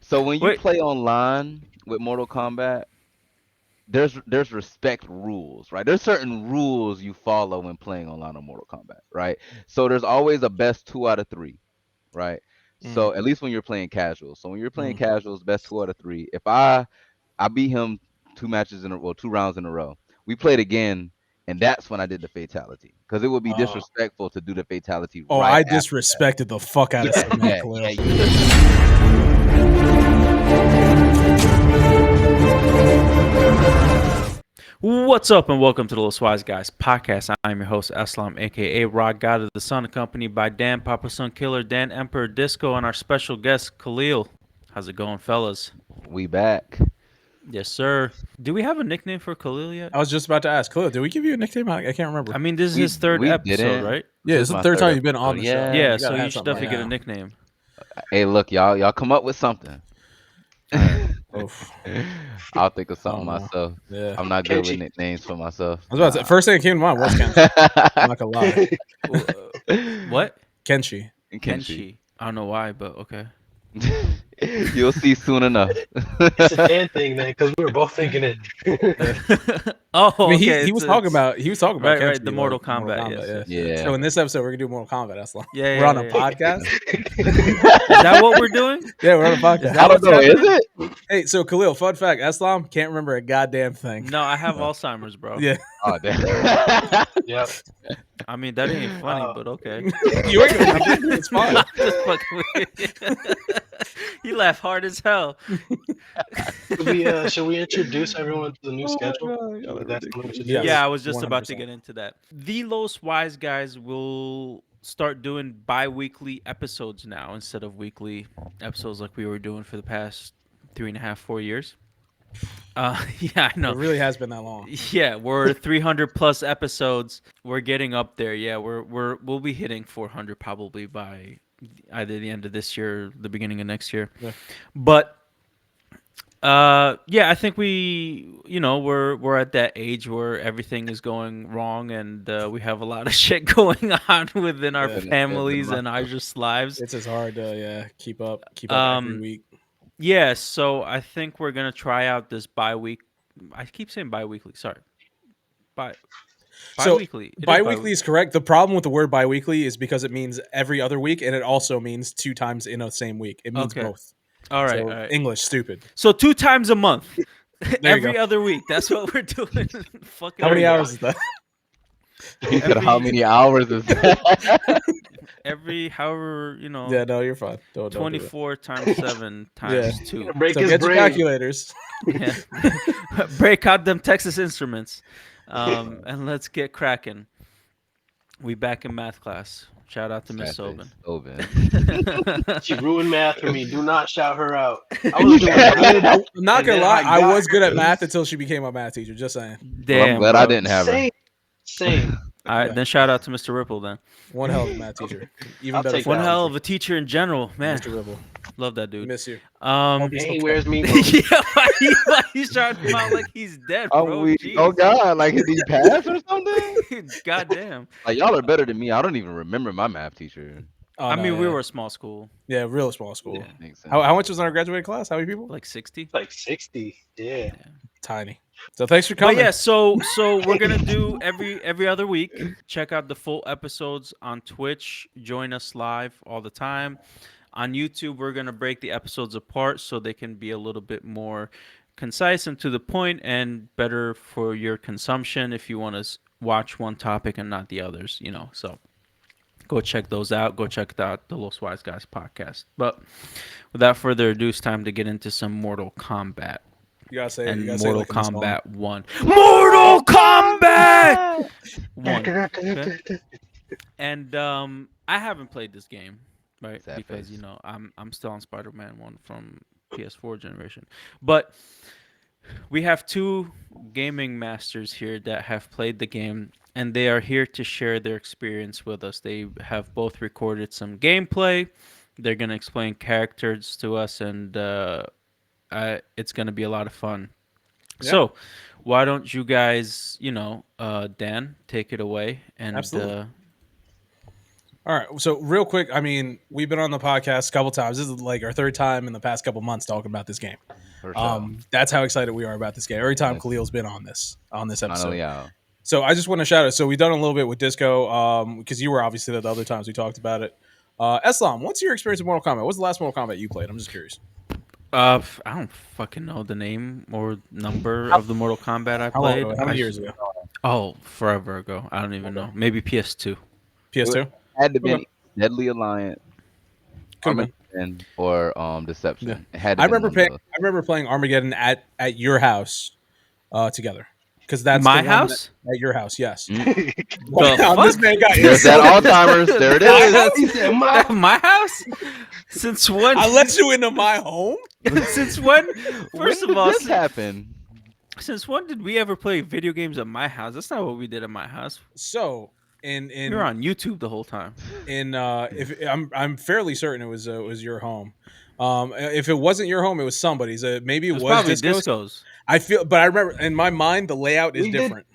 So when you Wait. play online with Mortal Kombat, there's respect rules, right? There's certain rules you follow when playing online on Mortal Kombat, right? So there's always a best 2 out of 3, right? Mm, So at least when you're playing casual. So when you're playing mm. casuals, best 2 out of 3. If I beat him 2 matches in a well, 2 rounds in a row, we played again, and that's when I did the fatality because it would be Oh, disrespectful to do the fatality oh, right I after that. disrespected the fuck out of Yeah, Cement yeah, Khalil. yeah. You should. What's up, and welcome to the Los Wise Guys podcast. I'm your host, Eslam, aka Rod God of the Sun, accompanied by Dan Papa Sun Killer, Dan Emperor Disco, and our special guest, Khalil. How's it going, fellas? We back. Yes, sir. Do we have a nickname for Khalil yet? I was just about to ask, Khalil, did we give you a nickname? I can't remember. I mean, this is We his third we episode, didn't. right? Yeah, This it's is the my third third time you've been episode. on the show. Yeah. Yeah, You so gotta you have should something by definitely get a now. nickname. Hey, look, y'all come up with something. All right. Oof. I'll think of I something don't know. myself. Yeah. I'm not good with Kenshi. nicknames for myself. I was about to say, first thing that came to mind was Kenshi. I'm not gonna lie. What? Kenshi. Kenshi. Kenshi. I don't know why, but okay. You'll see soon enough. It's a Dan thing, man, because we were both thinking it. Oh, I mean, okay. he was talking about right, Kenshi, the like, Mortal Kombat. yeah. Yes. Yeah. So in this episode, we're gonna do Mortal Kombat. That's long. Yeah, We're on a yeah. podcast. Is that what we're doing? Yeah, we're on a Is podcast. that I don't what's know. Is happening? it? Hey, so Khalil, fun fact: Eslam can't remember a goddamn thing. No, I have Alzheimer's, bro. Yeah, Oh damn. Yep. I mean, that ain't funny, Oh. but okay. you ain't gonna remember. It's fine. I'm just fucking with you. You laugh hard as hell. Should we introduce everyone to the new Oh my schedule? God, y'all are That's something we should do. Yes. Yeah, I was just about to 100%. get into that. The Los Wise Guys will start doing bi-weekly episodes now instead of weekly episodes like we were doing for the past 3.5, 4 years. Yeah, I know. It really has been that long. Yeah, we're 300 plus episodes. We're getting up there. Yeah, we'll be hitting 400 probably by either the end of this year, or the beginning of next year. Yeah. But yeah, I think we're at that age where everything is going wrong, and we have a lot of shit going on within our Yeah. families and our just lives. It's as hard to keep up every week. Yeah, so I think we're gonna try out this bi-week. I keep saying bi-weekly. Sorry, bi-weekly. It is Bi-weekly is correct. The problem with the word bi-weekly is because it means every other week, and it also means 2 times in a same week. It means Okay. both. All right, So, all right. English, stupid. So 2 times a month, you every go. other week. That's what we're doing. Fucking How many every- hours is that? He said, "How Every- many hours is that?" however, Yeah, no, you're fine. Don't do it. 24 times 7 times 2. Break So his get your brain. calculators. Yeah. Break out them Texas Instruments, and let's get cracking. We back in math class. Shout out to Miss Sobin. She ruined math for me. Do not shout her out. I was doing good. I'm not And gonna then lie, I I got was good at her. math until she became a math teacher. Just saying. Well, I'm Damn, glad bro. I didn't have her. Same. All right, then shout out to Mr. Ripple then. One hell of a math teacher. Even I'll better. take for One a hell teacher. of a teacher in general, man. Mr. Ripple. Love that dude. Miss you. And he wears me. Yeah, why he's shouting him out like he's dead, Oh, bro? oh God! Like did he pass or something? Goddamn. Like y'all are better than me. I don't even remember my math teacher. Oh, I no, mean, we yeah. were a small school, Yeah, real small school. Yeah. Makes sense. How much was in our graduating class? How many people? like 60. Like 60. Yeah. Tiny. So thanks for But coming. yeah, so we're gonna do every other week. Check out the full episodes on Twitch. Join us live all the time. On YouTube, we're gonna break the episodes apart so they can be a little bit more concise and to the point, and better for your consumption if you want to watch one topic and not the others. So go check those out. Go check out the Los Wise Guys podcast. But without further ado, it's time to get into some Mortal Kombat. You gotta say And you gotta Mortal say it like in the song. Kombat 1. Mortal Kombat 1. Okay? And I haven't played this game, right? Sad Because face. I'm still on Spider-Man 1 from PS4 generation. But we have 2 gaming masters here that have played the game, and they are here to share their experience with us. They have both recorded some gameplay. They're gonna explain characters to us, and it's gonna be a lot of fun. Yeah. So, why don't you guys, Dan, take it away and Absolutely. All All right. So real quick, I mean, we've been on the podcast a couple times. This is like our third time in the past couple months talking about this game. For sure. That's how excited we are about this game. Every time Yes. Khalil's been on this episode. Finally out. So I just want to shout out. So we've done a little bit with Disco, because you were obviously there the other times we talked about it. Eslam, what's your experience with Mortal Kombat? What's the last Mortal Kombat you played? I'm just curious. I don't fucking know the name or number of the Mortal Kombat I How long played. ago? How many years ago? Oh, forever ago. I don't even know. Maybe PS2. PS2. Had to be Okay. Deadly Alliance, Could have been. Armageddon, or Deception. Yeah. It had to I been remember one of playing. those. I remember playing Armageddon at your house, together, because that's My the one house? at your house. Yes. Mm. Wow, this fuck? man got There's that Alzheimer's. There it is. He said, "My My house? Since when? I let you into my home. Since when? When First did of all, this happen? since when did we ever play video games at my house? That's not what we did at my house. So in We were on YouTube the whole time. if I'm fairly certain it was your home. If it wasn't your home, it was somebody's. Maybe it It was was probably Disco's. Disco's. I feel, but I remember in my mind the layout is We did- different.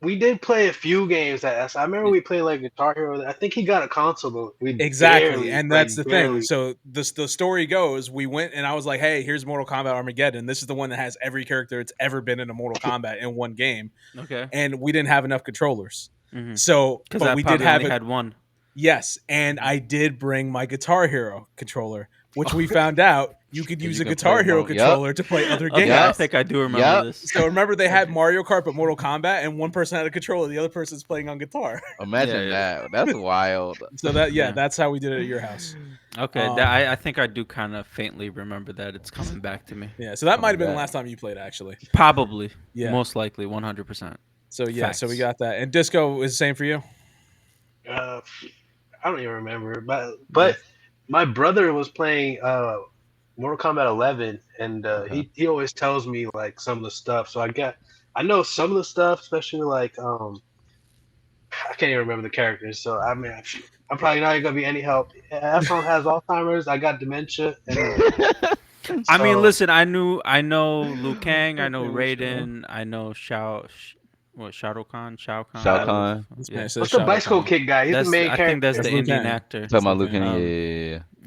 we did play a few games at S. I remember we played like Guitar Hero. I think he got a console, but we Exactly, barely, and like, that's the barely. thing. So the story goes, we went and I was like, "Hey, here's Mortal Kombat Armageddon. This is the one that has every character that's ever been in a Mortal Kombat in one game." Okay. And we didn't have enough controllers, Because so I but we did probably have only it. had one. Yes, and I did bring my Guitar Hero controller, which we found out you could use You a can Guitar play Hero more- yep. controller to play other Okay, games. I think I do remember Yep. this. So remember they had Mario Kart but Mortal Kombat, and one person had a controller, the other person's playing on guitar. Imagine Yeah. that. That's wild. So that Yeah. that's how we did it at your house. Okay, Um, I think I do kind of faintly remember that. It's coming back to me. Yeah, so that might have been the back. last time you played actually. Probably. Yeah. Most likely, 100%. So yeah, so we Facts. got that. And Disco is the same for you? I don't even remember, but my brother was playing Mortal Kombat 11, and he always tells me like some of the stuff. So I know some of the stuff, especially like I can't even remember the characters. So I mean, I'm probably not gonna be any help. Efron has Alzheimer's. I got dementia. And I mean, so- listen, I know Liu Kang, I know Raiden, I know Shao Kahn? Shao Kahn. This Yeah. man says What's the Shao bicycle Kahn. kick guy? He's That's, the main I character. think that's the That's Liu Indian Kang. actor. Talking about Okay. Luke Um,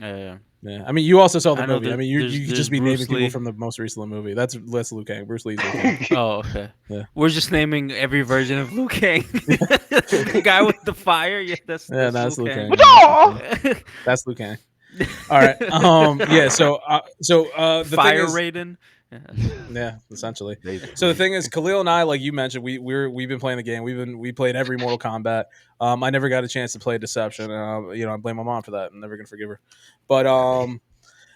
yeah. Yeah. Yeah, I mean, you also saw the I know movie. I that mean, you there's- could there's just be Bruce naming people Lee. from the most recent movie. That's Liu Kang. Bruce Lee's Liu Kang. Oh, okay. Yeah. We're just naming every version of Liu Kang. The guy with the fire. Yeah, that's That's Liu Liu Kang. Kang. That's Liu Kang. All right. Yeah. So the Fire thing is, Raiden. Yeah. yeah, essentially. Basically. So the thing is, Khalil and I, like you mentioned, we've been playing the game. We played every Mortal Kombat. I never got a chance to play Deception. I blame my mom for that. I'm never gonna forgive her. But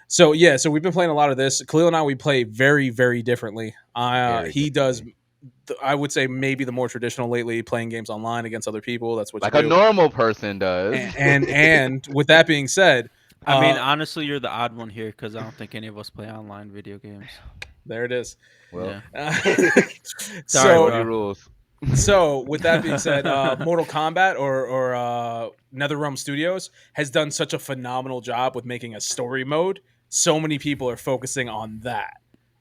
so yeah, so we've been playing a lot of this. Khalil and I, we play very, very differently. Very He does. differently. I would say maybe the more traditional lately, playing games online against other people. That's what Like you a do. normal person does. And with that being said, I mean, uh, honestly, you're the odd one here because I don't think any of us play online video games. there it is. Well, Yeah. Cody So bro. rules. So, with that being said, Mortal Kombat or NetherRealm Studios has done such a phenomenal job with making a story mode. So many people are focusing on that.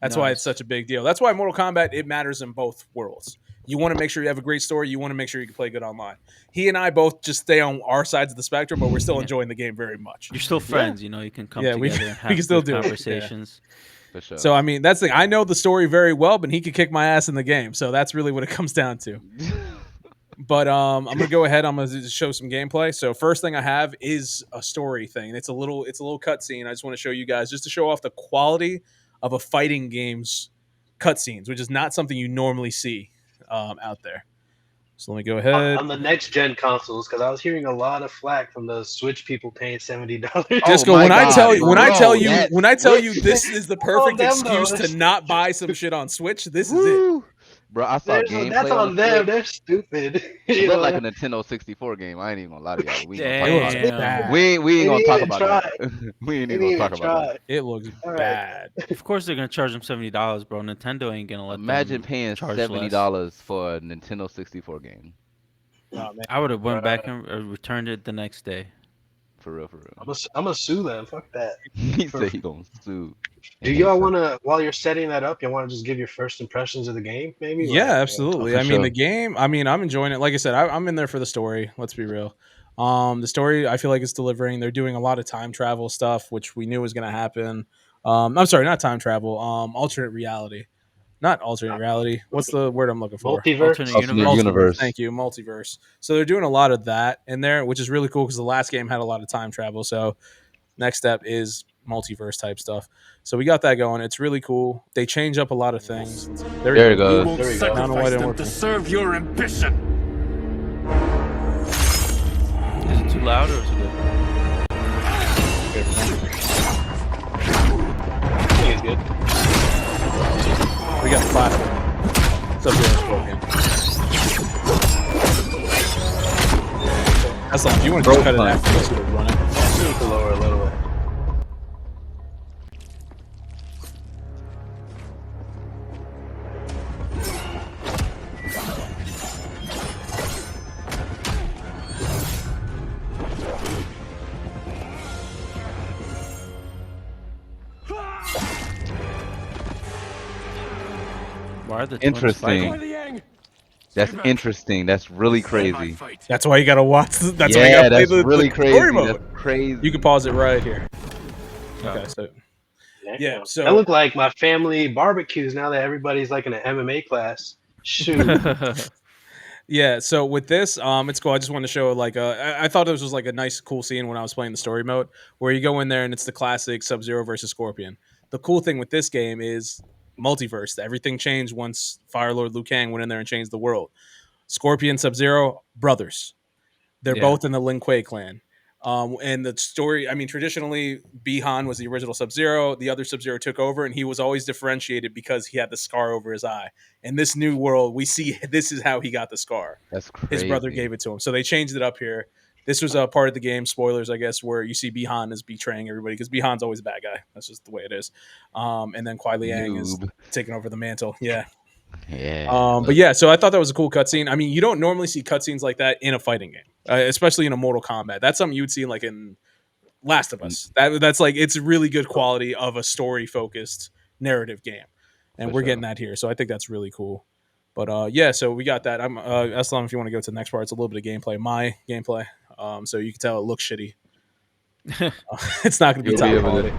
That's why it's Nice. such a big deal. That's why Mortal Kombat, it matters in both worlds. You want to make sure you have a great story. You want to make sure you can play good online. He and I both just stay on our sides of the spectrum, but we're still Yeah. enjoying the game very much. You're still friends, you know. You can come Yeah, we- together and we have can still good do it, yeah. conversations. For sure. So, I mean, that's the thing. I know the story very well, but he could kick my ass in the game. So that's really what it comes down to. But I'm gonna go ahead. I'm gonna show some gameplay. So first thing I have is a story thing. It's a little cutscene. I just want to show you guys just to show off the quality of a fighting game's cutscenes, which is not something you normally see out there. So let me go ahead. on the next gen consoles, because I was hearing a lot of flack from the Switch people paying $70. Oh Disco, my when I God, tell you, when I bro, tell you, that when I tell you, Switch- this is the perfect them, though. excuse to not buy some shit on Switch. This is it. Woo! Bro, I saw gameplay That's on on the them. Switch. They're stupid. It You looked know, like a Nintendo 64 game. I ain't even gonna lie to y'all. We ain't gonna It talk looks about Damn. bad. that. We ain't They gonna didn't talk even about that. We ain't they even didn't gonna even talk about that. It looks All right. bad. Of course, they're gonna charge them $70, bro. Nintendo ain't gonna let Imagine them paying charge $70 for a Nintendo 64 game. Oh, man. I would have went Bruh. back and returned it the next day. For real, for I'm real. gonna sue them. Fuck that. He said he gonna sue. Do y'all want to, while you're setting that up, y'all want to just give your first impressions of the game, maybe? Yeah, Like, absolutely. for I mean, sure. the game. I mean, I'm enjoying it. Like I said, I'm in there for the story. Let's be real. The story I feel like it's delivering. They're doing a lot of time travel stuff, which we knew was going to happen. I'm sorry, not time travel. Alternate reality, not alternate reality. What's the word I'm looking for? Alternate Multiverse. Alternate universe. universe. Thank you, multiverse. So they're doing a lot of that in there, which is really cool because the last game had a lot of time travel. So next step is multiverse type stuff. So we got that going. It's really cool. They change up a lot of things. There There it we go. You goes. won't There we go. I don't know why it sacrifice didn't them work to for me. serve your ambition. Is it too loud or is it good? I think it's good. We got the platform. Sub-Zero Scorpion. Eslam, if you want to just cut it Broke after this, we'll run it. I need to lower a little bit. Why are the twins Interesting. fighting? That's interesting. That's really crazy. That's why you gotta watch. That's why you Yeah, gotta play that's the really story crazy. mode. That's crazy. You can pause it right here. Oh. Okay, so Yeah. Yeah, so- that look like my family barbecues now that everybody's like in an MMA class. Shoot. yeah, so with this, it's cool. I just wanted to show like I thought this was like a nice, cool scene when I was playing the story mode, where you go in there and it's the classic Sub-Zero versus Scorpion. The cool thing with this game is multiverse. Everything changed once Fire Lord Liu Kang went in there and changed the world. Scorpion, Sub-Zero, brothers. They're Yeah. both in the Lin Kuei clan. And the story, I mean, traditionally, Bihan was the original Sub-Zero. The other Sub-Zero took over, and he was always differentiated because he had the scar over his eye. In this new world, we see this is how he got the scar. That's crazy. His brother gave it to him. So they changed it up here. This was a part of the game, spoilers, I guess, where you see Bihan is betraying everybody because Bihan's always a bad guy. That's just the way it is. And then Kuai Liang is Noob. taking over the mantle. Yeah. Yeah. But yeah, so I thought that was a cool cutscene. I mean, you don't normally see cutscenes like that in a fighting game, especially in a Mortal Kombat. That's something you'd see like in Last of Us. That's like it's really good quality of a story focused narrative game, and For we're sure. getting that here. So I think that's really cool. But yeah, so we got that. I'm Eslam, if you want to go to the next part, it's a little bit of gameplay. My gameplay. So you can tell it looks shitty. It's not going to be You'll top be able quality.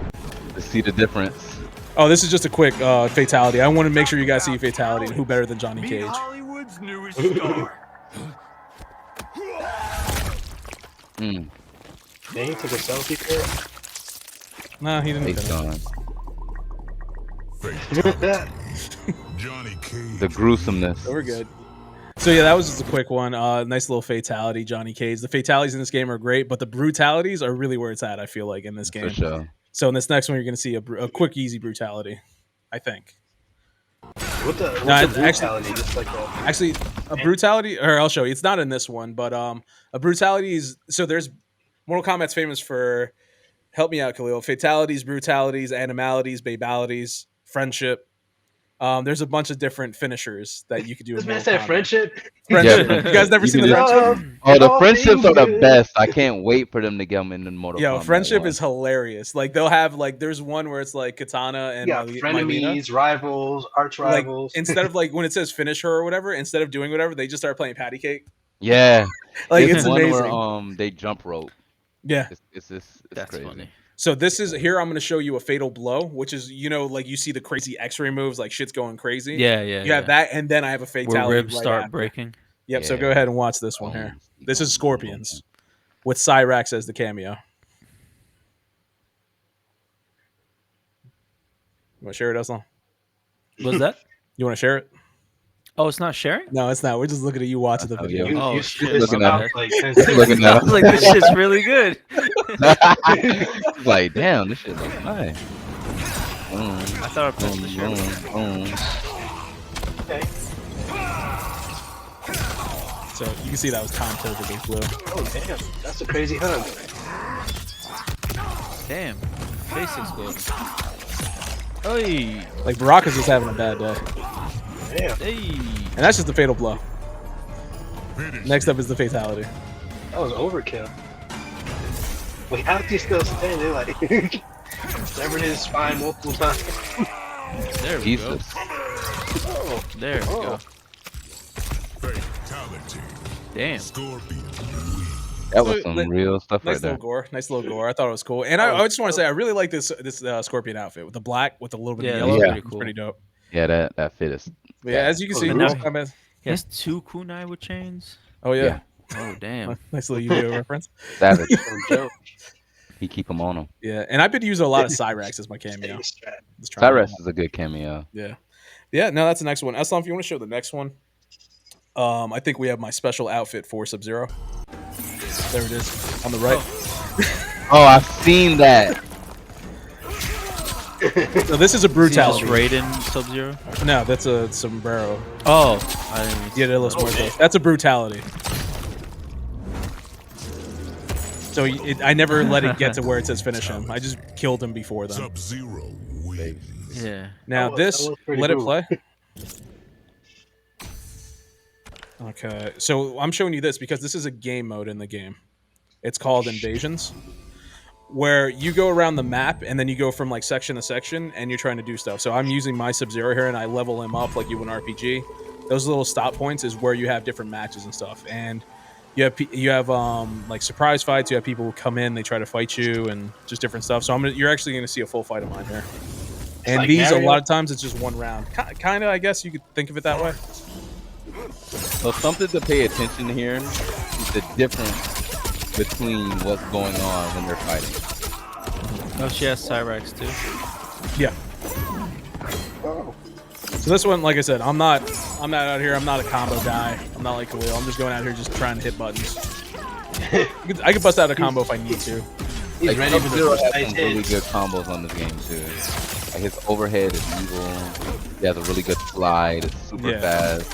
to see the difference. Oh, this is just a quick fatality. I want to make sure you guys see a fatality. And who better than Johnny Meet Cage? Hollywood's newest star. Mm. Dang, he took a selfie for No, he didn't. Based on it. Johnny Cage. the gruesomeness. So we're good. So yeah, that was just a quick one. Nice little fatality, Johnny Cage. The fatalities in this game are great, but the brutalities are really where it's at. I feel like in this game. For sure. So in this next one, you're going to see a quick, easy brutality. I think. What's No, the it's actually- brutality? Just like a, Actually, a brutality, or I'll show you. It's not in this one, but a brutality is so. There's Mortal Kombat's famous for. Help me out, Khalil. Fatalities, brutalities, animalities, babalities, friendship. There's a bunch of different finishers that you could do. this in man Mortal said Kombat. friendship. Friendship. Yeah. You guys never You seen can the just- friendship? Oh, the All friendships things are the good. best. I can't wait for them to come into Mortal Yo, Kombat. friendship 1. is hilarious. Like they'll have like there's one where it's like Katana and Yeah, Mylena. frenemies, rivals, arch Like rivals. instead of like when it says finish her or whatever, instead of doing whatever, they just start playing patty cake. Yeah. Like There's it's one amazing. where they jump rope. Yeah. It's That's crazy. funny. So this is here. I'm going to show you a fatal blow, which is like you see the crazy X-ray moves, like shit's going crazy. Yeah, yeah. You have that, and then I have a fatality. Where ribs right start after. breaking. Yep. So Yeah. go ahead and watch this one here. This is Scorpions with Cyrax as the cameo. You want to share it, Eslam? Was that? You want to share it? Oh, it's not sharing? No, it's not. We're just looking at you watching the Oh, video. yeah. Oh, you shit. this Looking at about, it. like, Looking I at was like, this shit's really good. Like, damn, this shit looks nice. I thought I pressed the share. Okay. So you can see that was time tilted big blue. Oh damn, that's a crazy hunt. Damn. Face exploded. Hey. Like Baraka's just having a bad day, Damn, Hey. and that's just the fatal blow. Next up is the fatality. that was overkill. Wait, how is he still standing? Like, severed his spine multiple times. There we go. Jesus. Oh, There we go. Fatality. Damn. Scorpion. That was So, some real stuff right nice little there. gore. Nice little gore. I thought it was cool. And I just want to say, I really like this Scorpion outfit with the black with a little bit of Yeah, yellow. that's pretty It's cool. pretty dope. Yeah, that fit is. But yeah, as you can Oh, see, And Mortal now Kombat. he has 2 kunai with chains. Oh yeah, Oh damn. nice little Yu-Gi-Oh reference. Savage. no joke. He keep him on him. Yeah, and I've been using a lot of Cyrax as my cameo. Stay strapped. Just trying to- Cyrus is a good cameo. Yeah, yeah. No, that's the next one. Eslam, if you want to show the next one, I think we have my special outfit for Sub-Zero. There it is on the right. Oh, I've seen that. So this is a Is he just brutality. Raiden Sub-Zero? No, that's a sombrero. Oh, I didn't even see Yeah, de los Muertos. That's a brutality. So I never let it get to where it says finish him. I just killed him before then. Sub-Zero wins. Yeah. Now That this, was pretty let it cool. play. Okay, so I'm showing you this because this is a game mode in the game. It's called Invasions, where you go around the map and then you go from like section to section and you're trying to do stuff. So I'm using my Sub-Zero here and I level him up like you would an RPG. Those little stop points is where you have different matches and stuff. And you have like surprise fights. You have people who come in, they try to fight you, and just different stuff. So you're actually going to see a full fight of mine here. And like these, Mario? a lot of times, it's just one round. Kind of, I guess you could think of it that way. So something to pay attention here is the difference between what's going on when they're fighting. Oh, she has Cyrax too. Yeah. So this one, like I said, I'm not out here. I'm not a combo guy. I'm not like Khalil. I'm just going out here just trying to hit buttons. I could bust out a combo if I need to. He's Like, ready for Sub-Zero the has first some really hit. good combos on this game too. Like his overhead is evil. He has a really good slide. It's super Yeah. fast.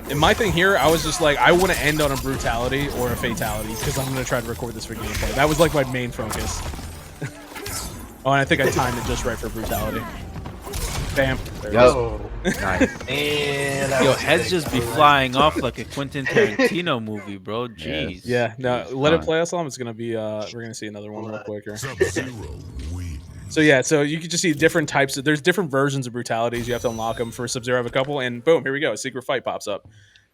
And my thing here, I was just like, I want to end on a brutality or a fatality because I'm going to try to record this for gameplay. That was like my main focus. Oh, and I think I timed it just right for brutality. Bam. There it is. Oh, Nice. and that Yo, was heads sick. just be flying off like a Quentin Tarantino movie, bro. Jeez. Yeah, no, let it fine. play, Aslam. It's going to be, we're going to see another one real quick here. Sub-Zero wins. So yeah, so you can just see different types there's different versions of brutalities. You have to unlock them. For Sub-Zero, I have a couple, and boom, here we go. A secret fight pops up.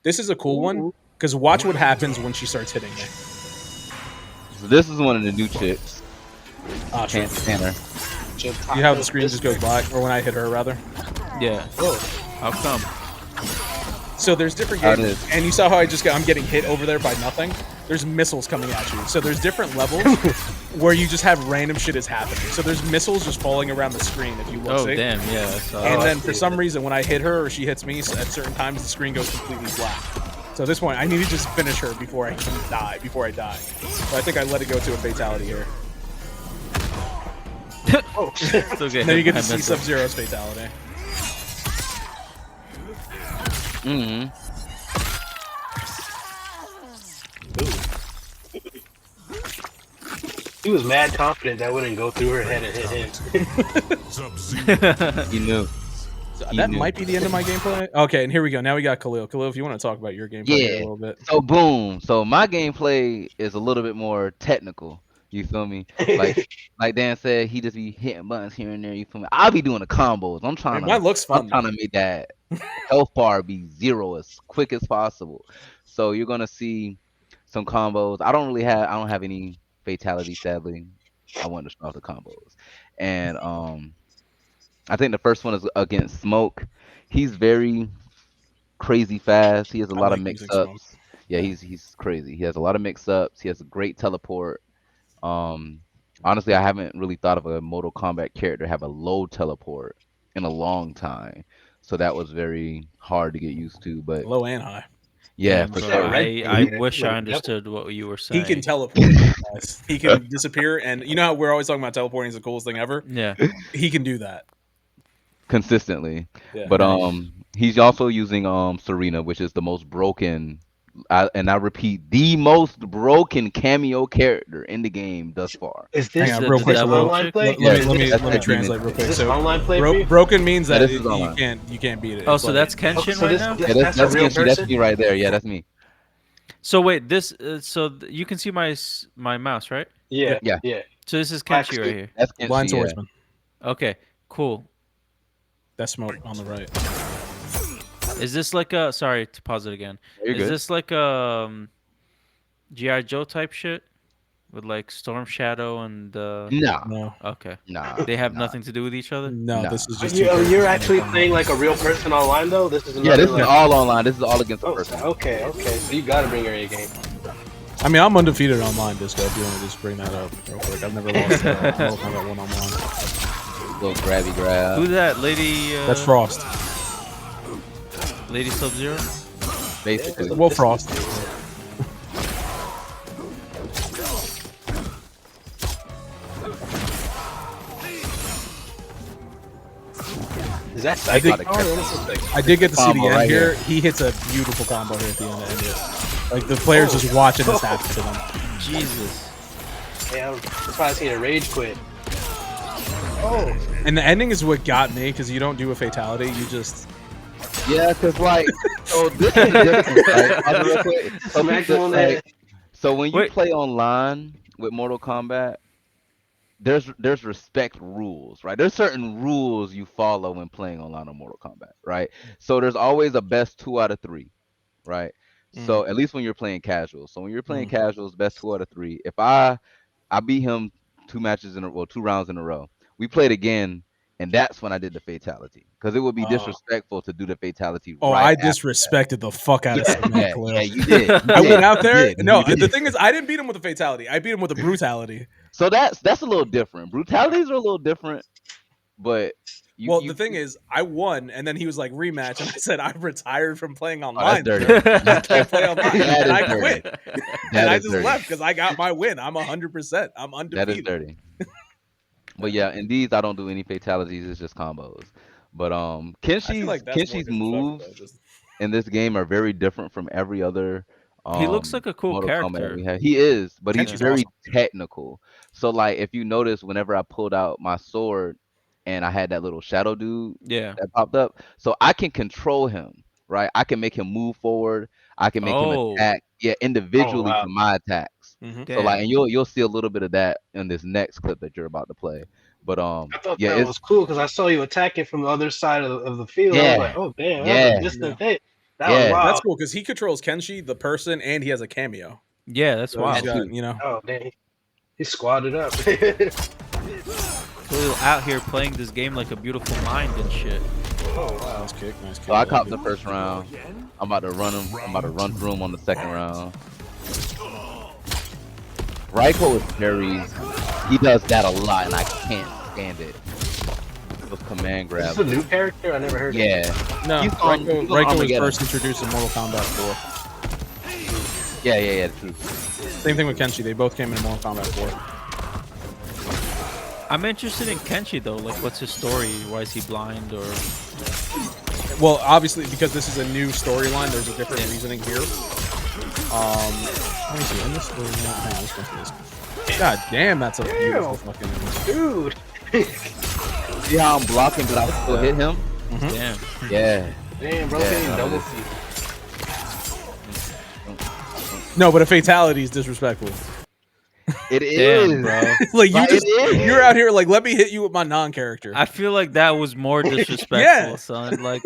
This is a cool one because watch what happens when she starts hitting me. So this is one of the new chicks. Ah, sure. Tanner. You how the screen just goes black, or when I hit her rather. Yeah. Oh, How come? So there's different How it games, is. and you saw how I'm getting hit over there by nothing. There's missiles coming at you. So there's different levels where you just have random shit is happening. So there's missiles just falling around the screen if you look. Oh see? damn, yeah. I saw And that. then for some reason, when I hit her or she hits me, at certain times the screen goes completely black. So at this point, I need to just finish her before I can die. Before I die, so I think I let it go to a fatality here. oh. Still And then you get I to see messed up. Sub-Zero's fatality. Mm-hmm. He was mad confident that wouldn't go through her head and hit him. Sub-Zero. He knew. So He that knew. might be the end of my gameplay. Okay, and here we go. Now we got Khalil. Khalil, if you want to talk about your gameplay here Yeah. a little bit. So boom. So my gameplay is a little bit more technical. You feel me? Like Dan said, he just be hitting buttons here and there. You feel me? I'll be doing the combos. I'm trying Mine looks fun. I'm trying to make that health bar be zero as quick as possible. So you're gonna see some combos. I don't have any fatalities, sadly. I want to start the combos. And I think the first one is against Smoke. He's very crazy fast. He has a I lot of like mix using Smoke. ups. Yeah, he's crazy. He has a lot of mix ups. He has a great teleport. Honestly, I haven't really thought of a Mortal Kombat character have a low teleport in a long time. So that was very hard to get used to. But Low and high. yeah, Damn, for bro, sure. I Yeah, wish I like, understood what you were He saying. can teleport. Guys. He can disappear, and you know how we're always talking about teleporting is the coolest thing ever. Yeah. He can do that. Consistently. Yeah. But Nice. he's also using Serena, which is the most broken. And I repeat, the most broken cameo character in the game thus far. Is this, Hang on, the- real the quick. devil Let, online play? let Yeah, me let me that's let me that translate demon. real quick. Is this So online play for you? broken means that this is you online. can't beat it. Oh, It's so like- that's Kenshin so right this- now. this- Yeah, That's a real me. That's person? me right there. Yeah, that's me. So wait, this you can see my mouse, right? Yeah, Yeah. yeah. So this is Black Kenshi right suit. here. That's Blind Kenshi, yeah. swordsman. Okay, cool. That's Smoke on the right. Is this like a sorry to pause it again? You're Is good. this like GI Joe type shit with like Storm Shadow and Nah, No, okay. nah, They have nah, nothing to do with each other. no, nah. this is Are just two you're characters from actually Mortal Kombat. playing like a real person online though? This is Yeah, another this is like. all online. This is all against a Oh, person. okay, okay. So you gotta bring your A game. I mean, I'm undefeated online, Disco. If you want to just bring that up real quick, I've never lost Mortal Kombat 1 on 1. Little grabby grab. Who's that lady? That's Frost. Lady Sub Zero. Basically. Well, Frost. Is that I psychic think- power? What is this thing? I did get to see the Combo end right here. here. He hits a beautiful combo here at the end of it. Like the players just watching this happen to them. Jesus. Yeah, I'm surprised he had a rage quit. Oh, And the ending is what got me because you don't do a fatality. You just Yeah, cause like, so this is different, right? I'll do it real quick. So, smack him on the head. so when you Wait. play online with Mortal Kombat, there's respect rules, right? There's certain rules you follow when playing online on Mortal Kombat, right? So there's always a best 2 out of 3, right? So at least when you're playing casual. So when you're playing casuals, best 2 out of 3. If I beat him 2 matches in a well, 2 rounds in a row. We played again, and that's when I did the fatality. Because it would be Oh. disrespectful to do the fatality oh, right I after that. disrespected the fuck out of Yeah, Sam yeah, Khalil. yeah, you did. You I did, went out you there. did, No, you the did. thing is, I didn't beat him with a fatality. I beat him with a brutality. So that's a little different. Brutalities are a little different, but Well, the thing is, I won, and then he was like rematch, and I said I retired from playing oh, that's online. dirty. sir. I just can't play online, That and is I dirty. quit, and That I is just dirty. left because I got my win. I'm 100%. I'm That is undefeated. dirty. But yeah, in these I don't do any fatalities. It's just combos. But I feel like that's more Kenshi's disrespectful. moves Though. Just in this game are very different from every other He looks like a cool Mortal Kombat character. we have. He is, but he's Kenshi's very awesome. technical. So like if you notice whenever I pulled out my sword and I had that little shadow dude Yeah. that popped up, so I can control him, right? I can make him move forward. I can make him Oh. attack, yeah, Oh individually wow. from my attacks. Mhm. So like, Damn. and you'll see a little bit of that in this next clip that you're about to play. But I thought yeah, that it's was cool because I saw you attacking from the other side of the field. I was like, yeah, oh damn, that was a yeah, distant Yeah. hit. That was yeah, That's wild. cool because he controls Kenshi, the person, and he has a cameo. Yeah, that's So he's that wild. got, too. Oh damn, he squatted up. Khalil out here playing this game like a beautiful mind and shit. Oh wow. Nice kick, nice kick. So I copped the first round. I'm about to run him. I'm about to run through him on the second round. Raiko is very. He does that a lot, and I can't stand it. Those command Is grabs. this a new character? I never heard of him. Yeah, No, he's on- Raiko, he's on Raiko was Armageddon. first introduced in Mortal Kombat 4. yeah. True. Same thing with Kenshi. They both came in Mortal Kombat 4. I'm interested in Kenshi though. Like, what's his story? Why is he blind? Or Well, obviously, because this is a new storyline, there's a different reasoning here. Let me see. In this storyline, hang on, let's go through this. God damn, that's a beautiful fucking image. Dude. See how I'm blocking, but I still hit him? damn. Yeah. Damn, bro, Yeah, getting no, double this- feet. No, but a fatality is disrespectful. It is, Damn, bro. Like you Like, just, it is. you're out here like, let me hit you with my non-character. I feel like that was more disrespectful, Yeah. son. Like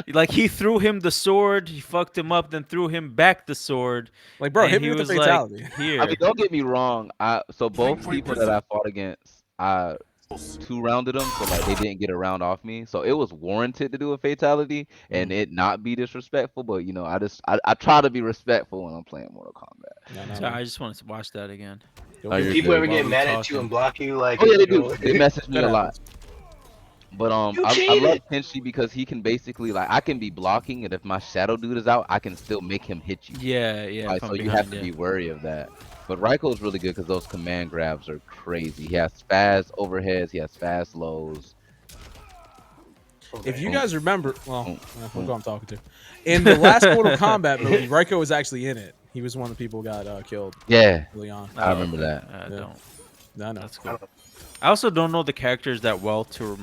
like he threw him the sword, he fucked him up, then threw him back the sword. Like, bro, and hit me he with a was like, fatality. Here. I mean, don't get me wrong. So both people that I fought against, I 2 rounded them, so like they didn't get a round off me. So it was warranted to do a fatality and it not be disrespectful. But you know, I try to be respectful when I'm playing Mortal Kombat. No, no, Sorry, no. I just wanted to watch that again. Don't Oh, get you're People good. ever While get we mad at talking. you and block you? Like, Oh yeah, they you do. know? They message me That a lot. happens. But You I love cheated. Kenshi because he can basically like I can be blocking, and if my shadow dude is out, I can still make him hit you. Yeah, Like, from so you behind, have to be wary of that. But Raiko is really good because those command grabs are crazy. He has fast overheads. He has fast lows. If you guys remember, well, who I'm talking to, in the last Mortal Kombat movie, Raiko was actually in it. He was one of the people who got killed Yeah, early on. I remember that. I Yeah. don't. No, no. That's cool. I also don't know the characters that well to,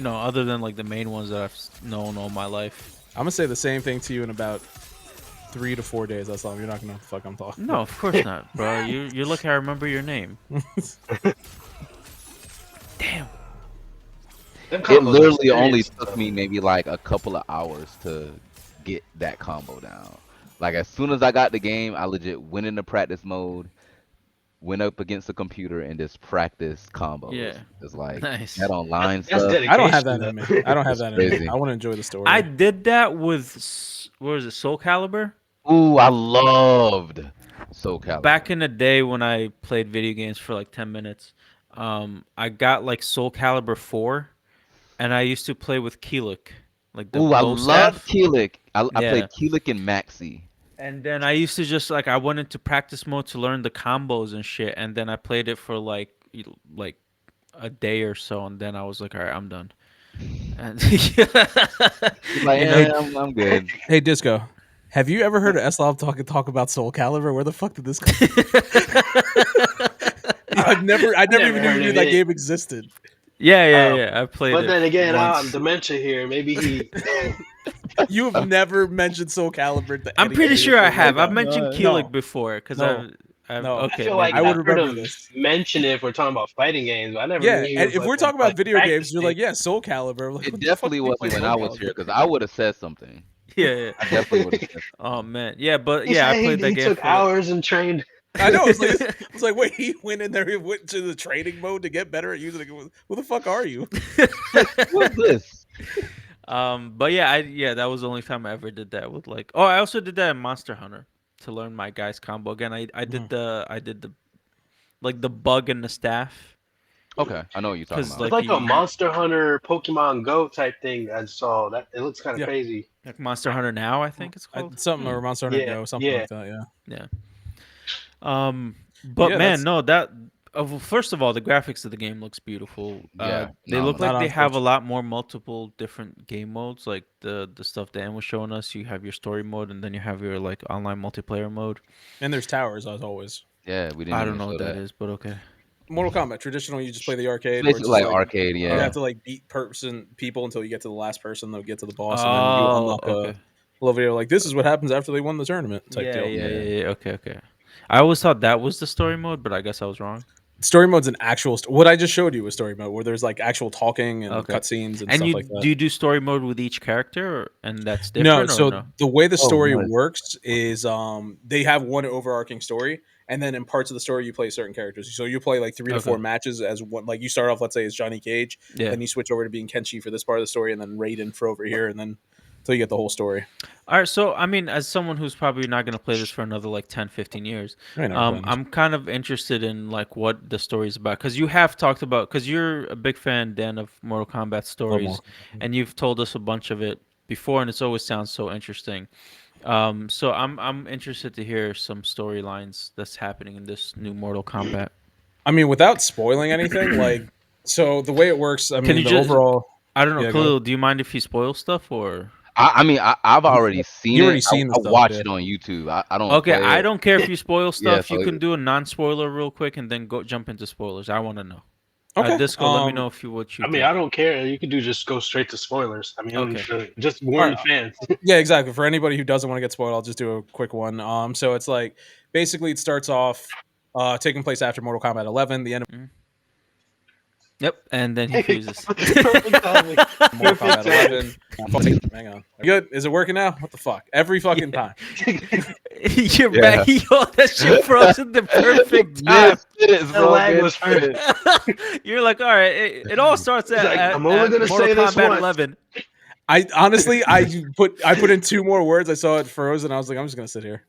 other than like the main ones that I've known all my life. I'm gonna say the same thing to you in about 3 to 4 days. That's all. You're not gonna fuck. I'm talking. No, of course not, bro. You're lucky I remember your name. Damn. Them It combos are literally only serious, took though. me maybe like a couple of hours to get that combo down. Like as soon as I got the game, I legit went into practice mode, went up against the computer and just practiced combos. Yeah. It's like Nice. that online That's stuff. I don't have dedication, that though. in me. I don't have It's that in me. crazy. I want to enjoy the story. I did that with what was it, Soul Calibur? Ooh, I loved Soul Back Calibur. in the day when I played video games for like 10 minutes, I got like Soul Calibur 4, and I used to play with Keelik, like the Ooh, I bow loved staff. Keelik. I Yeah. played Keelik and Maxi. And then I used to just like I went into practice mode to learn the combos and shit, and then I played it for like a day or so, and then I was like, all right, I'm done. And He's like, you know, I'm good. Hey, Disco, have you ever heard of Eslam talk about Soul Calibur? Where the fuck did this come from? I never never even heard knew of that it. game existed. yeah, yeah, Um, yeah. I played but it then again, once. dementia here. Maybe he. You have never mentioned Soul Calibur to I'm pretty anybody sure I before right have. I've now. mentioned No, Keelik before because no, I've no. I okay, feel like maybe I would I've not. heard remember him this. mention it if we're talking about fighting games, but I never knew Yeah, he and was if like we're on talking about like video games, you're practicing. like, yeah, Soul Calibur. I'm like, It what the fuck definitely do you play wasn't when Soul I was here Calibur? because I would have said something. Yeah, yeah. I definitely would have said Oh something. man, yeah, but He yeah, I said played that he game took for like. hours and trained. I know. I was like, wait, he went in there, he went to the training mode to get better at using it. Who the fuck are you? What's this? But yeah, yeah, that was the only time I ever did that with like. Oh, I also did that in Monster Hunter to learn my guy's combo again. I did the like the bug and the staff Okay, I know what you're talking because about. It's like like a you Monster Hunter, Pokemon Go type thing. I saw that. It looks kind of Yeah, crazy. like Monster Hunter now I think it's called. something or Monster Hunter Yeah, Go, something yeah. like that. Yeah, Yeah. But yeah. man, That's no, that. Well, first of all, the graphics of the game looks beautiful. Yeah, They look not like phenomenal. they on have a Switch. lot more multiple different game modes. Like the stuff Dan was showing us. You have your story mode, and then you have your like online multiplayer mode. And there's towers as always. Yeah, we didn't I even don't know show what that that. is, but okay. Mortal Kombat traditional, you just play the It's arcade where it's basically just like like arcade. you Yeah. have to like beat people until you get to the last person. They'll get to the boss, and then you Oh, unlock a okay. little video like this is what happens after they won the tournament type Yeah, deal. yeah, Yeah. yeah, yeah. Okay, okay. I always thought that was the story mode, but I guess I was wrong. Story mode's an actual. What I just showed you was story mode, where there's like actual talking and Okay. cutscenes and And stuff you like that. do you do story mode with each character, and that's No, different or so no? the way the Oh, story nice. works is they have one overarching story, and then in parts of the story you play certain characters. So you play like 3 to 4 Okay. matches as one. Like you start off, let's say, as Johnny Cage, Yeah. then you switch over to being Kenshi for this part of the story, and then Raiden for over here, and then until you get the whole story. All right, so I mean, as someone who's probably not going to play this for another like 10, 15 years, I ain't never playing this. I'm kind of interested in like what the story is about because you have talked about because you're a big fan, Dan, of Mortal Kombat Love stories, Mortal and you've told us a bunch of it before, and it's always sounds so interesting. So I'm interested to hear some storylines that's happening in this new Mortal Kombat. I mean, without spoiling anything, like so the way it works. I Can mean, you the just? overall. I don't know, Yeah, go ahead. Khalil. Do you mind if you spoil stuff or? I mean, I've already seen You it. already seen the I stuff, watch yeah. it on YouTube. I don't Okay, play I it. don't care if you spoil Yeah, stuff. You so can do a non-spoiler real quick and then go jump into spoilers. I want to know. Okay. Disco, let me know if you what you I mean, think. I don't care. You could do just go straight to spoilers. I mean, Okay. just All warn right. the fans. Yeah, exactly. For anybody who doesn't want to get spoiled, I'll just do a quick one. So it's like basically it starts off taking place after Mortal Kombat 11, the end of Yep, and then he fuses. Perfect timing. Mortal Kombat Perfect 11. Hang on. Good? Is it working now? What the fuck? Every fucking time. You're Yeah. back. Yo, that shit froze at the perfect time. Mid sentence, The bro. lag Mid was sentence. You're like, all right. It all starts He's at, like, at, I'm only at gonna Mortal say this Kombat once. 11. I honestly I put in 2 more words. I saw it froze and I was like, I'm just gonna sit here.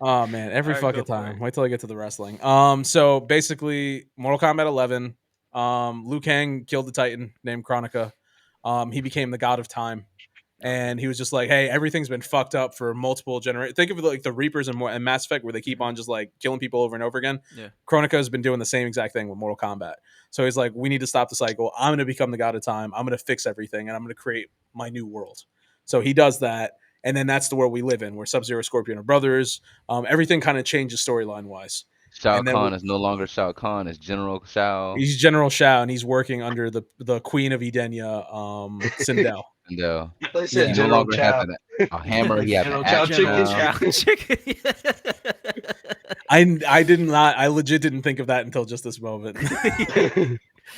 Oh man, every All right, go fucking for time. it. Wait till I get to the wrestling. So basically, Mortal Kombat 11. Liu Kang killed the Titan named Kronika. He became the god of time, and he was just like, "Hey, everything's been fucked up for multiple generations." Think of it like the Reapers and Mass Effect, where they keep on just like killing people over and over again. Yeah. Kronika has been doing the same exact thing with Mortal Kombat. So he's like, "We need to stop the cycle. I'm going to become the god of time. I'm going to fix everything, and I'm going to create my new world." So he does that. And then that's the world we live in, where Sub-Zero, Scorpion are brothers. Everything kind of changes storyline wise. Shao And then Kahn is no longer Shao Kahn. It's General Shao. he's General Shao, and he's working under the Queen of Edenia, Sindel. And They Yeah. said he no General longer Chow. has a hammer. He has an General Chow axe chicken. now. Chow chicken. I legit didn't think of that until just this moment.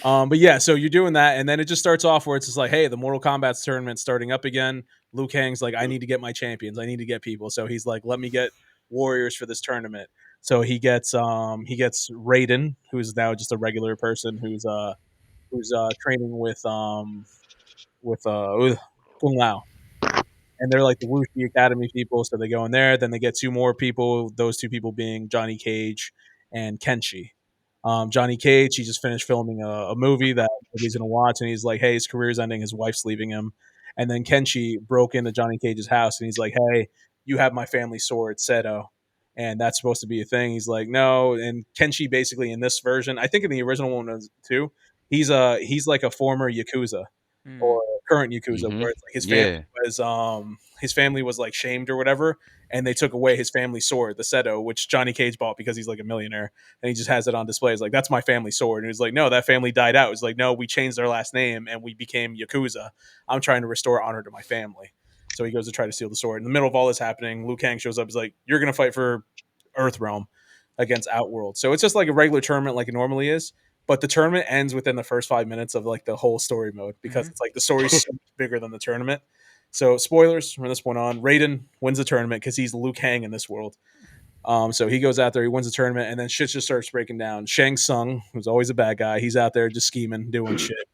But yeah, so you're doing that, and then it just starts off where it's just like, hey, the Mortal Kombat tournament's starting up again. Liu Kang's like, I need to get my champions. I need to get people. So he's like, let me get warriors for this tournament. So he gets Raiden, who's now just a regular person who's training with Kung Lao, and they're like the Wuxi Academy people. So they go in there. Then they get two more people. Those two people being Johnny Cage and Kenshi. Johnny Cage, he just finished filming a movie that nobody's gonna watch, and he's like, "Hey, his career's ending. His wife's leaving him." And then Kenshi broke into Johnny Cage's house, and he's like, "Hey, you have my family sword, Seto." And that's supposed to be a thing. He's like, no. And Kenshi basically in this version, I think in the original one too, he's like a former Yakuza Hmm. or current Yakuza, Mm-hmm. where it's like Yeah. his family was like shamed or whatever, and they took away his family sword, the Seto, which Johnny Cage bought because he's like a millionaire, and he just has it on display. He's like, that's my family sword, and he's like, no, that family died out. He's like, no, we changed their last name and we became Yakuza. I'm trying to restore honor to my family. So he goes to try to steal the sword. In the middle of all this happening, Liu Kang shows up. He's like, you're gonna fight for Earthrealm against Outworld. So it's just like a regular tournament like it normally is, but the tournament ends within the first 5 minutes of like the whole story mode because Hmm. it's like the story's so much bigger than the tournament. So spoilers from this point on, Raiden wins the tournament because he's Liu Kang in this world. So he goes out there, he wins the tournament, and then shit just starts breaking down. Shang Tsung, who's always a bad guy, he's out there just scheming, doing shit.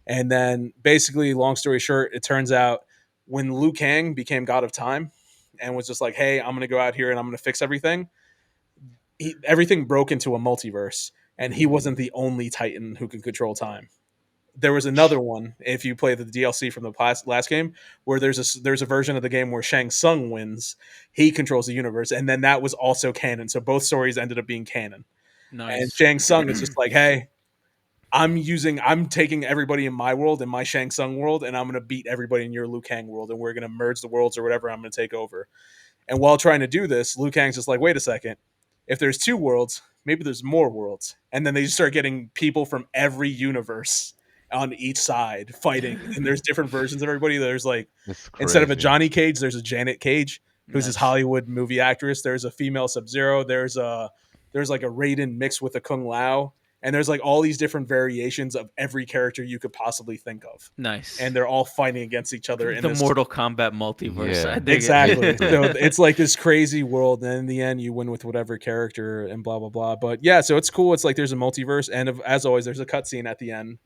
And then basically, long story short, it turns out when Liu Kang became God of Time and was just like, hey, I'm gonna go out here and I'm gonna fix everything, everything broke into a multiverse, and he wasn't the only Titan who could control time. There was another one. If you play the DLC from the last game, where there's a version of the game where Shang Tsung wins, he controls the universe, and then that was also canon. So both stories ended up being canon. And Nice. Shang Tsung is just like, hey, I'm taking everybody in my world, in my Shang Tsung world, and I'm gonna beat everybody in your Liu Kang world, and we're gonna merge the worlds or whatever. I'm gonna take over. And while trying to do this, Liu Kang's just like, wait a second. If there's two worlds, maybe there's more worlds. And then they just start getting people from every universe on each side fighting. And there's different versions of everybody. There's like, It's instead of a crazy. Johnny Cage, there's a Janet Cage, who's this Nice. Hollywood movie actress. There's a female Sub Zero. There's like a Raiden mixed with a Kung Lao. And there's like all these different variations of every character you could possibly think of. Nice. And they're all fighting against each other in The this. Mortal Kombat multiverse. I Yeah. dig Exactly. So it. it's like this crazy world, and in the end, you win with whatever character and blah blah blah. But yeah, so it's cool. It's like there's a multiverse, and as always, there's a cutscene at the end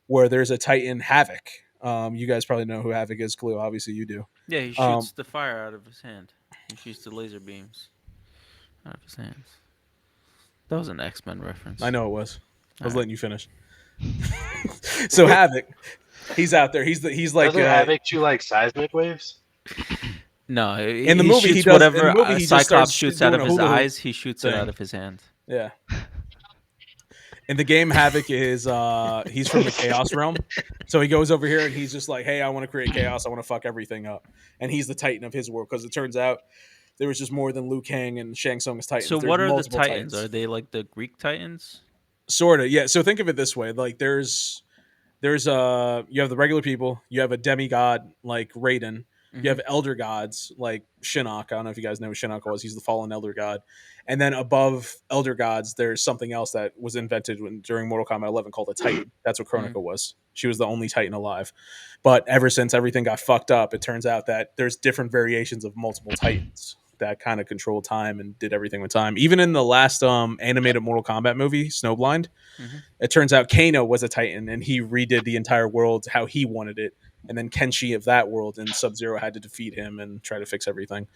where there's a Titan Havoc. You guys probably know who Havoc is, Khalil. Obviously, you do. Yeah, he Um, shoots the fire out of his hand. He shoots the laser beams out of his hands. That was an X Men I reference. know it was. I All was right. letting you finish. So Havoc, he's out there. He's like Doesn't Havoc shoot like seismic waves? No, in the he movie. He shoots does in whatever the movie. He just Cyclops starts shoots out doing of a his hula hoop eyes. He shoots it out thing. of his hand. Yeah. In the game, Havoc is he's from the Chaos realm. So he goes over here and he's just like, hey, I want to create chaos. I want to fuck everything up. And he's the Titan of his world because it turns out there was just more than Liu Kang and Shang Tsung's So Titans. There's what are the multiple Titans? Titans. Are they like the Greek Titans? Sort of, yeah. So think of it this way: like there's you have the regular people, you have a demigod like Raiden, you Hmm. have elder gods like Shinnok. I don't know if you guys know who Shinnok was. He's the fallen elder god. And then above elder gods, there's something else that was invented during Mortal Kombat 11 called a Titan. That's what Hmm. Kronika was. She was the only Titan alive. But ever since everything got fucked up, it turns out that there's different variations of multiple Titans that kind of control time and did everything with time. Even in the last animated Mortal Kombat movie, Snowblind, Hmm. it turns out Kano was a Titan and he redid the entire world how he wanted it. And then Kenshi of that world and Sub Zero had to defeat him and try to fix everything.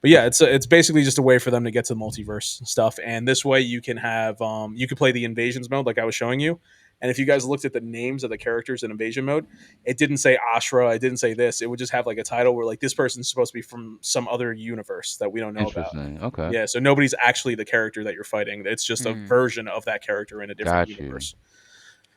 But yeah, it's basically just a way for them to get to the multiverse stuff. And this way you can have you can play the invasions mode like I was showing you. And if you guys looked at the names of the characters in invasion mode, it didn't say Ashra, it didn't say this. It would just have like a title where like this person's supposed to be from some other universe that we don't know about. Interesting. Okay. Yeah, so nobody's actually the character that you're fighting. It's just a Mm. version of that character in a different Got you. universe.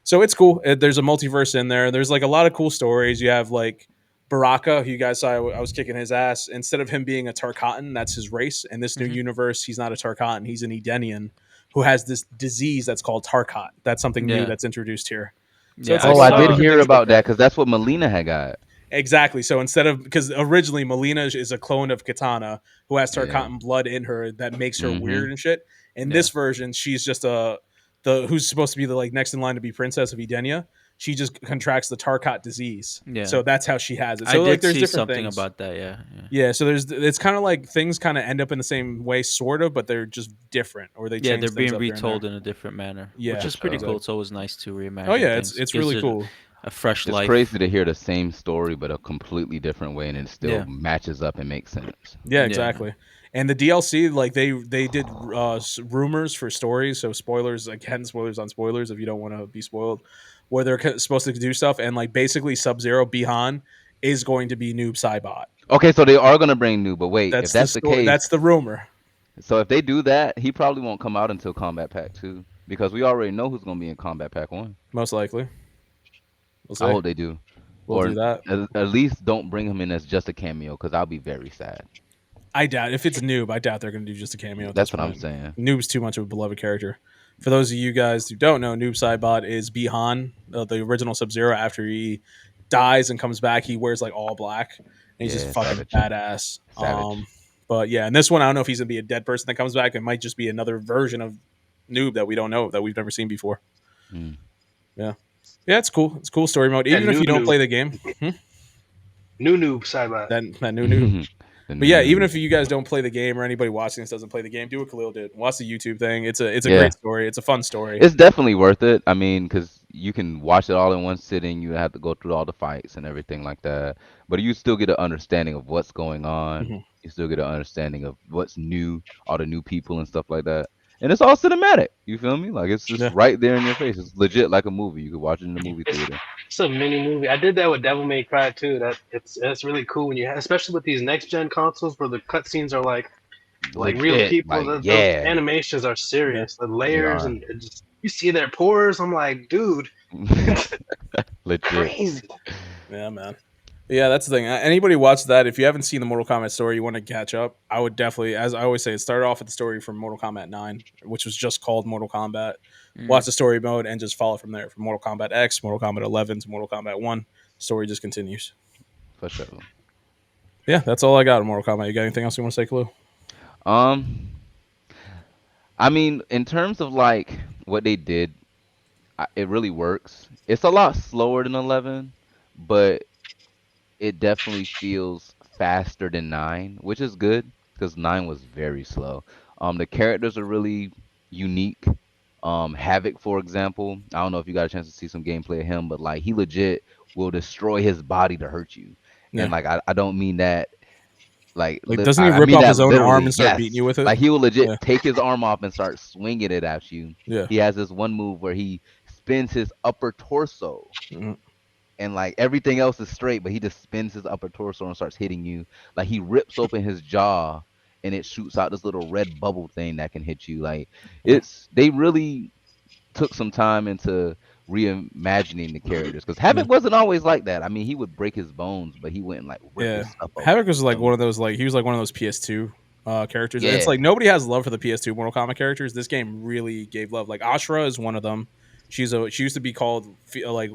So it's cool. There's a multiverse in there. There's like a lot of cool stories. You have like Baraka, who you guys saw. I was kicking his ass. Instead of him being a Tarkatan, that's his race. In this new Hmm. universe, he's not a Tarkatan. He's an Edenian who has this disease that's called Tarkat. That's something new Yeah. that's introduced here. So Yeah, it's I like Oh, a I lot of did saw. different hear things break about that down. because that's what Melina had got. Exactly. So instead of because originally Melina is a clone of Katana who has Yeah. Tarkatan blood in her that makes her Mm-hmm. weird and shit. In Yeah. this version, she's just a the who's supposed to be the like next in line to be princess of Edenia, she just contracts the Tarkat disease. Yeah. So that's how she has it. I So like did there's see different something things. about that. Yeah. Yeah. Yeah, so there's it's kind of like things kind of end up in the same way, sort of, but they're just different, or they Yeah, they're change things being up here and retold there. in a different manner, which Yeah, For is pretty sure. cool. exactly. It's always nice to Oh reimagine yeah, things. it's Gives really it cool. a fresh It's life. crazy to hear the same story but a completely different way, and it still Yeah. matches up and makes sense. Yeah, Yeah. exactly. And the DLC, like they did rumors for stories, so spoilers again, spoilers on spoilers if you don't want to be spoiled, where they're supposed to do stuff, and like basically Sub Zero Bihan is going to be Noob Saibot. Okay, so they are gonna bring new, but wait, if That's the that's the story. That's case, the rumor, so if they do that, he probably won't come out until Combat Pack 2 because we already know who's gonna be in Combat Pack 1. most likely. We'll I see. hope they do, We'll or do that. at least don't bring him in as just a cameo because I'll be very sad. I doubt if it's Noob. I doubt they're going to do just a cameo at this That's what I'm point. saying. Noob's too much of a beloved character. For those of you guys who don't know, Noob Saibot is Bihan, the original Sub Zero. After he dies and comes back, he wears like all black, and he's just Yeah, fucking savage, badass. savage. But yeah, in this one, I don't know if he's gonna be a dead person that comes back. It might just be another version of Noob that we don't know that we've never seen before. Mm. Yeah, yeah, it's cool. It's cool story mode. And Even if new you don't noob, play the game, new noob Saibot. that new Noob. The But yeah, even new, if you guys don't play the game or anybody watching this doesn't play the game, do what Khalil did. Watch the YouTube thing. It's a yeah, great story. It's a fun story. it's definitely worth it. I mean, because you can watch it all in one sitting. You have to go through all the fights and everything like that, but you still get an understanding of what's going on. Mhm. You still get an understanding of what's new, all the new people and stuff like that. And it's all cinematic. You feel me? Like it's just Yeah. right there in your face. It's legit like a movie. You could watch it in the movie It's theater. it's a mini movie. I did that with Devil May Cry too. That's really cool when you especially with these next gen consoles where the cutscenes are like real Legit. people. Like Those yeah, animations are Yeah. serious. The they layers are and it just, you see their pores. I'm like, dude, legit. crazy. Yeah, man. Yeah, that's the thing. Anybody watch that? If you haven't seen the Mortal Kombat story, you want to catch up. I would definitely, as I always say, it started off with the story from Mortal Kombat 9, which was just called Mortal Kombat. Watch Mm. the story mode and just follow from there. From Mortal Kombat X, Mortal Kombat 11 to Mortal Kombat 1, story just continues. For sure. Yeah, that's all I got on Mortal Kombat. You got anything else you want to say, Clue? Um, I mean, in terms of like what they did, it really works. It's a lot slower than 11, but it definitely feels faster than 9, which is good because 9 was very slow. The characters are really unique. Havoc, for example, I don't know if you got a chance to see some gameplay of him, but like he legit will destroy his body to hurt you. And Yeah. like I don't mean that like Like, doesn't he I rip mean off that his own arm literally. and start beating Yes. you with it? Like he will legit Yeah. take his arm off and start swinging it at you. Yeah. He has this one move where he spins his upper torso Mhm. and like everything else is straight, but he just spins his upper torso and starts hitting you. Like he rips open his jaw and it shoots out this little red bubble thing that can hit you. Like Yeah. they really took some time into reimagining the characters because Yeah. Havoc wasn't always like that. I mean, he would break his bones, but he wouldn't like rip Yeah. his stuff Havoc open. was You like feel one me? of those, like, he was like one of those PS2 characters. And it's like Yeah, nobody has love for the PS2 Mortal Kombat characters. This game really gave love. Like, Ashra is one of them. She used to be called like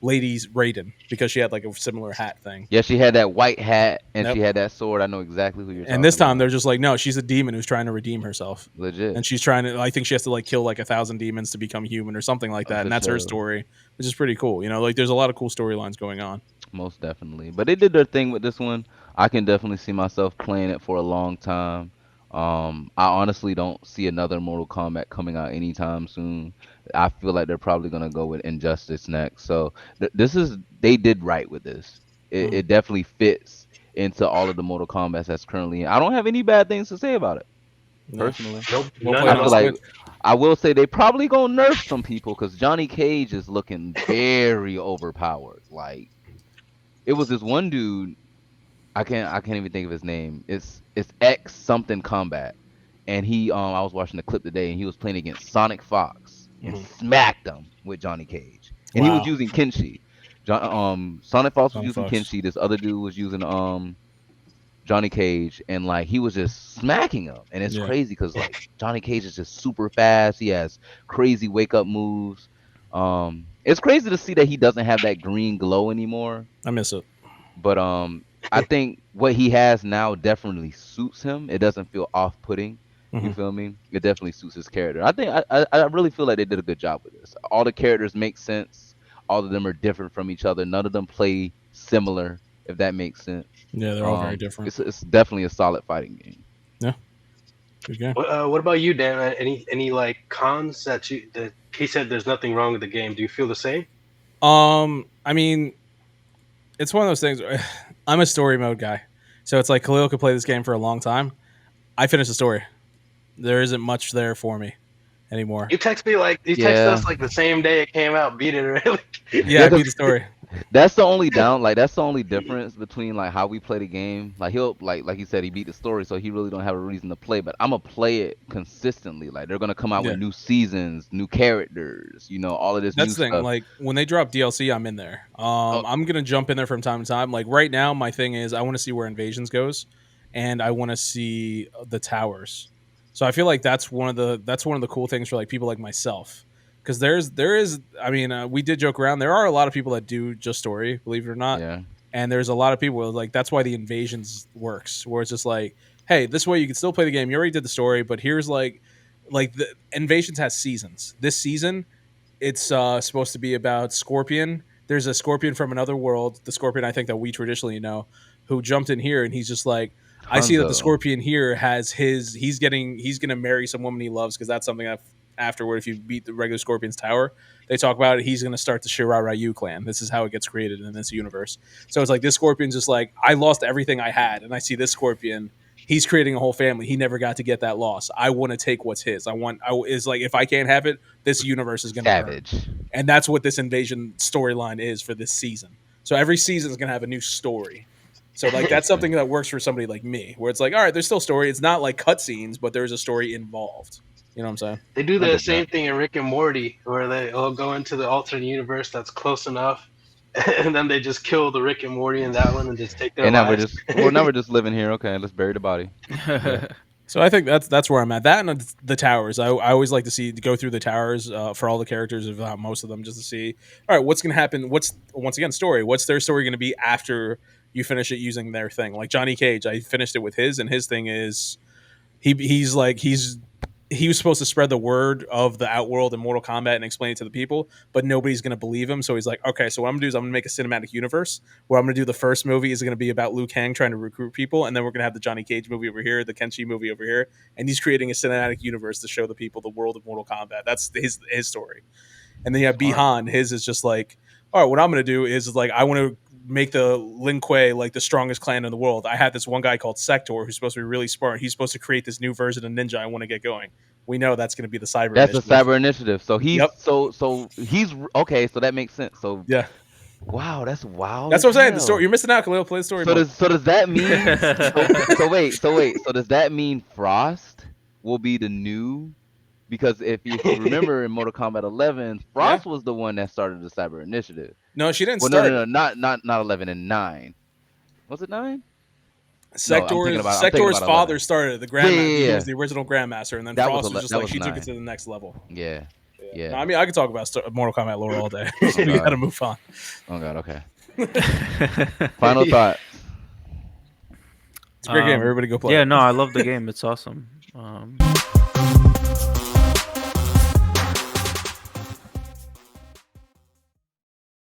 Ladies Raiden because she had like a similar hat thing. yeah. She had that white hat and Nope. she had that sword. I know exactly who you're And this talking time they're about. just like, no, she's a demon who's trying to redeem herself. Legit, And she's trying to, I think she has to like kill like 1,000 demons to become human or something like that. for And that's her sure. story, which is pretty cool. You know, like there's a lot of cool storylines going on. Most definitely. But they did their thing with this one. I can definitely see myself playing it for a long time. I honestly don't see another Mortal Kombat coming out anytime soon. I feel like they're probably gonna go with Injustice next. So this is they did right with this. Mhm. It definitely fits into all of the Mortal Kombat that's currently in. I don't have any bad things to say about it Yeah. personally. Nope, Won't none play I it at on feel all. like Switch. I will say they probably gonna nerf some people because Johnny Cage is looking very overpowered. Like it was this one dude. I can't even think of his name. It's X something combat. And he I was watching the clip today and he was playing against Sonic Fox and Mhm. smacked him with Johnny Cage. And he was Wow. using Kenshi. Sonic Fox was Sonic using Fox. Kenshi. This other dude was using Johnny Cage and like he was just smacking him. And it's Yeah. crazy cuz like Johnny Cage is just super fast. He has crazy wake up moves. It's crazy to see that he doesn't have that green glow anymore. I miss it. But I think what he has now definitely suits him. It doesn't feel off-putting. You Mhm. feel me? It definitely suits his character. I think I really feel like they did a good job with this. All the characters make sense. All of them are different from each other. None of them play similar, if that makes sense. Yeah, they're all very different. It's definitely a solid fighting game. Yeah, good game. What about you, Dan? Any like cons that he said there's nothing wrong with the game? Do you feel the same? I mean, it's one of those things. I'm a story mode guy, so it's like Khalil could play this game for a long time. I finished the story. There isn't much there for me anymore. You text Yeah. us like the same day it came out. Beat it really? Yeah, I beat the 'Cause story. that's the only that's the only difference between like how we play the game. Like he'll like he said he beat the story, so he really don't have a reason to play. But I'm gonna play it consistently. Like they're gonna come out Yeah, with new seasons, new characters, all of this new that's the thing. stuff. Like when they drop DLC, I'm in there. Oh, I'm gonna jump in there from time to time. Like right now, my thing is I want to see where Invasions goes, and I want to see the towers. So I feel like that's one of the cool things for like people like myself, because there is. I mean, we did joke around. There are a lot of people that do just story, believe it or not, yeah, and there's a lot of people like that's why the Invasions works, where it's just like, hey, this way you can still play the game. You already did the story, but here's like the Invasions has seasons. This season it's supposed to be about Scorpion. There's a Scorpion from another world, the Scorpion I think that we traditionally know, who jumped in here and he's just like, I see that the Hanzo. Scorpion here has he's gonna marry some woman he loves because that's something that afterward if you beat the regular Scorpion's tower, they talk about it. He's gonna start the Shirai Ryu clan. This is how it gets created in this universe. So it's like this Scorpion's just like I lost everything I had, and I see this Scorpion. He's creating a whole family. He never got to get that loss. I want to take what's his. Is like if I can't have it, this universe is going to burn. Savage. And that's what this invasion storyline is for this season. So every season is going to have a new story. So like that's something that works for somebody like me, where it's like, all right, there's still story. It's not like cutscenes, but there's a story involved. You know what I'm saying? They do I the dig same that. thing in Rick and Morty, where they all go into the alternate universe that's close enough, and then they just kill the Rick and Morty in that one and just take their And now lives. we're just living here. Okay, let's bury the body. Yeah. So I think that's where I'm at. That and the towers. I always like to go through the towers for all the characters, if not most of them, just to see. All right, what's going to happen? What's once again story? What's their story going to be after you finish it using their thing? Like Johnny Cage, I finished it with his, and his thing is he was supposed to spread the word of the Outworld and Mortal Kombat and explain it to the people, but nobody's going to believe him. So he's like, okay, so what I'm going to do is I'm going to make a cinematic universe where I'm going to do the first movie is going to be about Liu Kang trying to recruit people, and then we're going to have the Johnny Cage movie over here, the Kenshi movie over here, and he's creating a cinematic universe to show the people the world of Mortal Kombat. That's his story. And then you have Smart. Bihan, his is just like, all right, what I'm going to do is like I want to make the Lin Kuei like the strongest clan in the world. I had this one guy called Sector who's supposed to be really smart. He's supposed to create this new version of Ninja I want to get going. We know that's going to be the Cyber That's a Initiative. cyber initiative. So Yep. he's okay. So that makes sense. So Yeah. wow, that's wild. That's what I'm as saying. The hell. story you're missing out, Khalil. Play the story. So mode. does that mean? So wait. So does that mean Frost will be the new? Because if you remember in Mortal Kombat 11, Yeah. Frost was the one that started the cyber initiative. No, she didn't Well, no, start no, it. no, not 11 and 9. Was it 9? No, I'm thinking Sector's about father 11. started it. The Yeah, Grandmaster. yeah, He yeah. was the original Grandmaster, and then That was Frost was just that like was she took it 9. to the next level. Yeah, No, yeah. I mean, I could talk about Mortal Kombat lore all day. Oh we got to god. move on. Oh god. Okay. Final thoughts. It's a great game. Everybody go play. Yeah, it. no, I love the game. It's awesome.